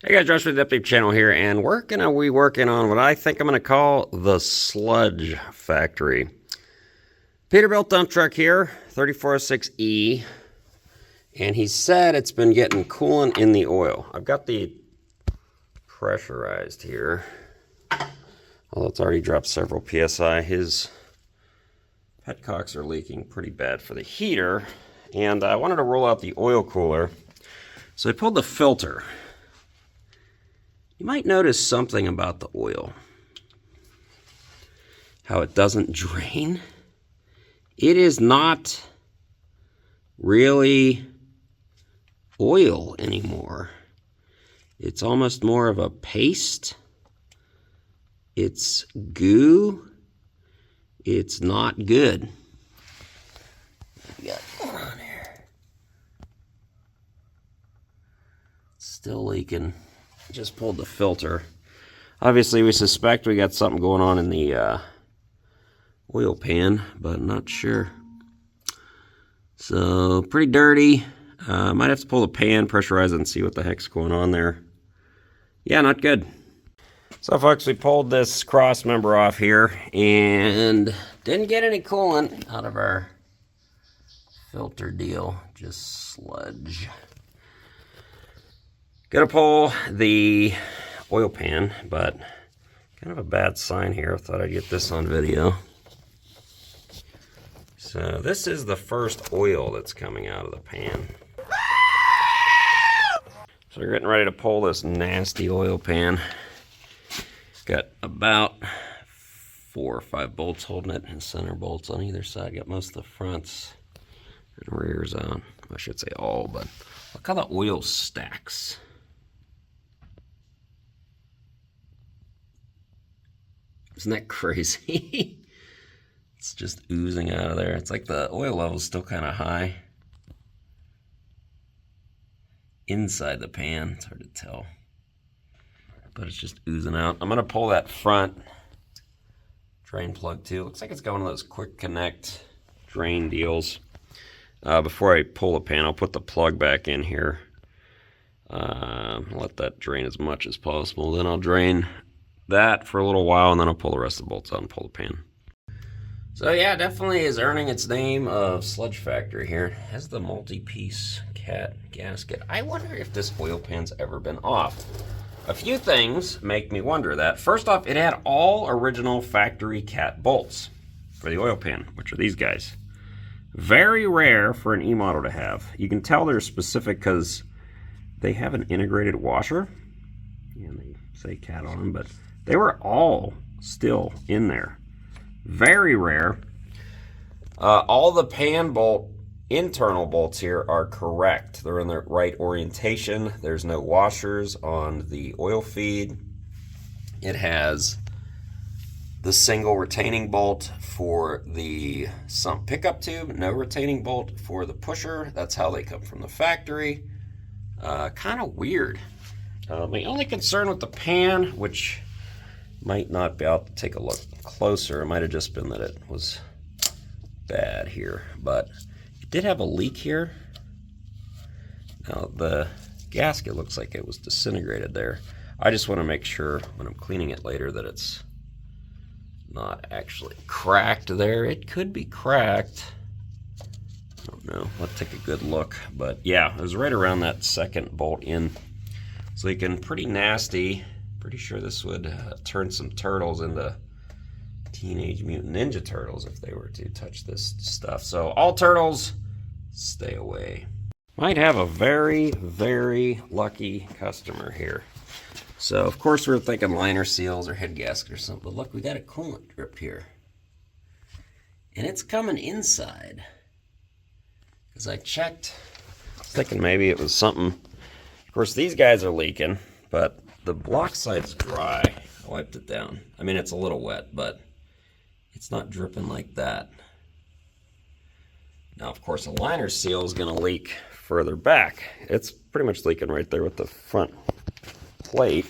Hey guys, Josh with the Update channel here, and we're gonna be working on what I think I'm gonna call the Sludge Factory. Peterbilt dump truck here, 3406E, and he said it's been getting coolant in the oil. I've got the pressurized here, although it's already dropped several psi. His petcocks are leaking pretty bad for the heater, and I wanted to roll out the oil cooler, so I pulled the filter. You might notice something about the oil. How it doesn't drain. It is not really oil anymore. It's almost more of a paste. It's goo. It's not good. What we got going on here? It's still leaking. Just pulled the filter. Obviously, we suspect we got something going on in the oil pan, but not sure. So, pretty dirty. Might have to pull the pan, pressurize it, and see what the heck's going on there. Yeah, not good. So, folks, we pulled this cross member off here and didn't get any coolant out of our filter deal. Just sludge. Gonna pull the oil pan, but kind of a bad sign here. I thought I'd get this on video. So this is the first oil that's coming out of the pan. So we're getting ready to pull this nasty oil pan. Got about 4 or 5 bolts holding it, and center bolts on either side. Got most of the fronts and rears on. I should say all, but look how the oil stacks. Isn't that crazy? It's just oozing out of there. It's like the oil level's still kind of high. Inside the pan, it's hard to tell. But it's just oozing out. I'm going to pull that front drain plug too. Looks like it's got one of those quick connect drain deals. Before I pull the pan, I'll put the plug back in here. Let that drain as much as possible. Then I'll drain that for a little while, and then I'll pull the rest of the bolts out and pull the pan. So yeah, definitely is earning its name of Sludge Factory here. It has the multi-piece cat gasket. I wonder if this oil pan's ever been off. A few things make me wonder that. First off, it had all original factory cat bolts for the oil pan, which are these guys. Very rare for an E-model to have. You can tell they're specific because they have an integrated washer. And they say cat on them, but they were all still in there. Very rare. All the pan bolt internal bolts here are correct. They're in the right orientation. There's no washers on the oil feed. It has the single retaining bolt for the sump pickup tube, no retaining bolt for the pusher. That's how they come from the factory. Kind of weird. My only concern with the pan, which might not be, I'll take a look closer. It might have just been that it was bad here, but it did have a leak here. Now the gasket looks like it was disintegrated there. I just want to make sure when I'm cleaning it later that it's not actually cracked there. It could be cracked. I don't know. Let's take a good look. But yeah, it was right around that second bolt in. It's leaking pretty nasty. Pretty sure this would turn some turtles into Teenage Mutant Ninja Turtles if they were to touch this stuff. So all turtles, stay away. Might have a very, very lucky customer here. So of course we're thinking liner seals or head gasket or something. But look, we got a coolant drip here. And it's coming inside. Because I checked, I was thinking maybe it was something. Of course these guys are leaking, but the block side's dry. I wiped it down. I mean, it's a little wet, but it's not dripping like that. Now, of course, a liner seal is going to leak further back. It's pretty much leaking right there with the front plate.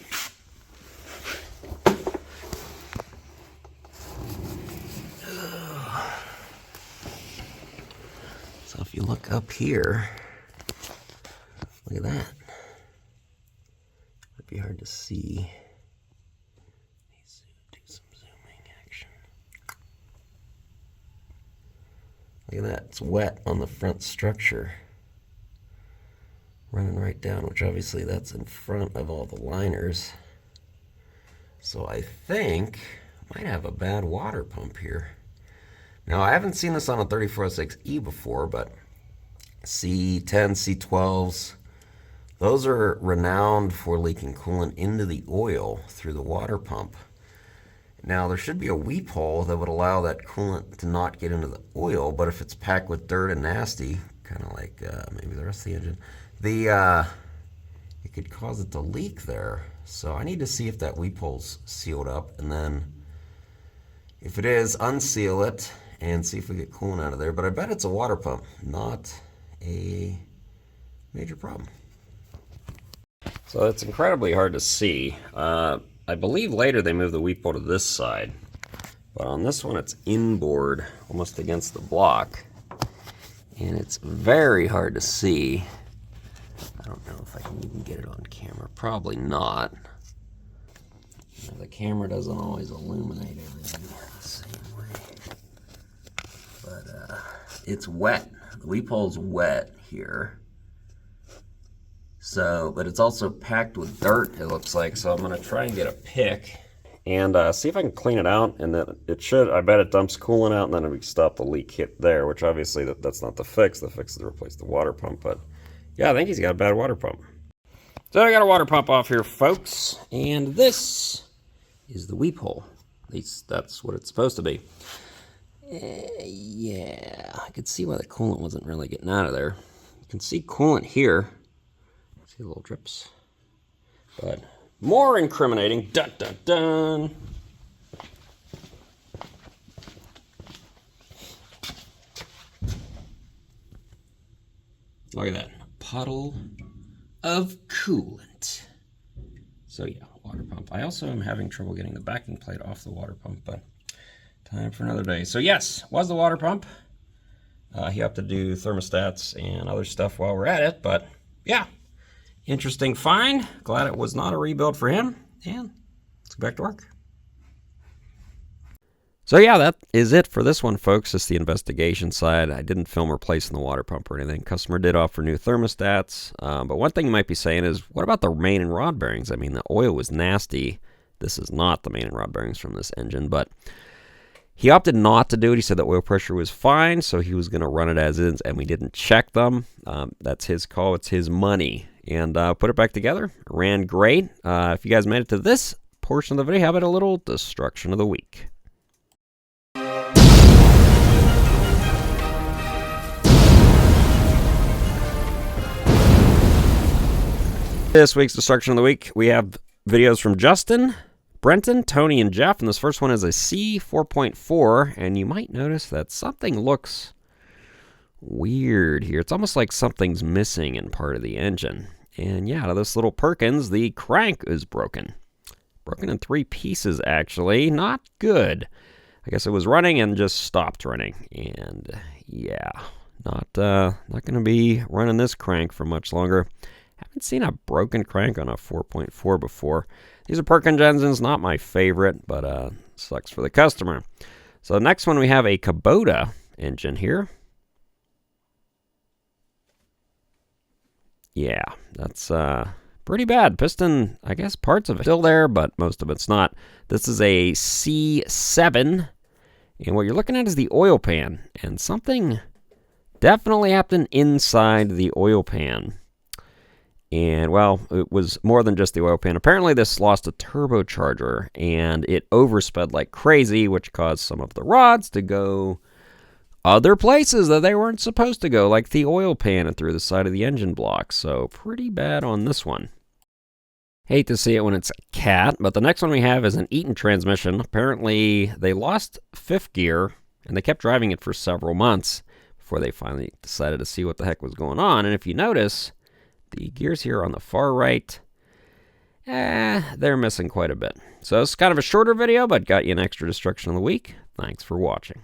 So if you look up here, look at that. Might be hard to see. Let's do some zooming action. Look at that, it's wet on the front structure. Running right down, which obviously that's in front of all the liners. So I think I might have a bad water pump here. Now I haven't seen this on a 3406E before, but C10, C12s, those are renowned for leaking coolant into the oil through the water pump. Now there should be a weep hole that would allow that coolant to not get into the oil, but if it's packed with dirt and nasty, kind of like maybe the rest of the engine, it could cause it to leak there. So I need to see if that weep hole's sealed up, and then if it is, unseal it and see if we get coolant out of there. But I bet it's a water pump, not a major problem. So it's incredibly hard to see. I believe later they moved the weep hole to this side, but on this one it's inboard, almost against the block, and it's very hard to see. I don't know if I can even get it on camera. Probably not. You know, the camera doesn't always illuminate everything the same way. But it's wet. The weep hole's wet here. So, but it's also packed with dirt, it looks like. So I'm going to try and get a pick and see if I can clean it out. And then it should, I bet it dumps coolant out, and then we stop the leak hit there, which obviously that's not the fix. The fix is to replace the water pump. But yeah, I think he's got a bad water pump. So I got a water pump off here, folks. And this is the weep hole. At least that's what it's supposed to be. Yeah, I could see why the coolant wasn't really getting out of there. You can see coolant here. See the little drips. But more incriminating. Dun dun dun. Look at that. Puddle of coolant. So yeah, water pump. I also am having trouble getting the backing plate off the water pump, but time for another day. So yes, was the water pump. He opted to do thermostats and other stuff while we're at it, but yeah. Interesting find. Glad it was not a rebuild for him. And let's go back to work. So yeah, that is it for this one, folks. Just the investigation side. I didn't film replacing the water pump or anything. Customer did offer new thermostats. But one thing you might be saying is, what about the main and rod bearings? I mean, the oil was nasty. This is not the main and rod bearings from this engine, but he opted not to do it. He said the oil pressure was fine, so he was going to run it as is, and we didn't check them. That's his call. It's his money. And put it back together. It ran great. If you guys made it to this portion of the video, how about a little destruction of the week? This week's destruction of the week, we have videos from Justin, Brenton, Tony, and Jeff. And this first one is a C4.4. And you might notice that something looks weird here. It's almost like something's missing in part of the engine. And yeah, out of this little Perkins, the crank is broken. Broken in 3 pieces, actually. Not good. I guess it was running and just stopped running. And yeah, not going to be running this crank for much longer. Haven't seen a broken crank on a 4.4 before. These are Perkins engines, not my favorite, but sucks for the customer. So next one, we have a Kubota engine here. Yeah, that's pretty bad. Piston, I guess parts of it still there, but most of it's not. This is a C7, and what you're looking at is the oil pan, and something definitely happened inside the oil pan. And, well, it was more than just the oil pan. Apparently, this lost a turbocharger, and it oversped like crazy, which caused some of the rods to go other places that they weren't supposed to go, like the oil pan and through the side of the engine block. So pretty bad on this one. Hate to see it when it's a cat, but the next one we have is an Eaton transmission. Apparently they lost 5th gear and they kept driving it for several months before they finally decided to see what the heck was going on. And if you notice, the gears here on the far right, they're missing quite a bit. So it's kind of a shorter video, but got you an extra destruction of the week. Thanks for watching.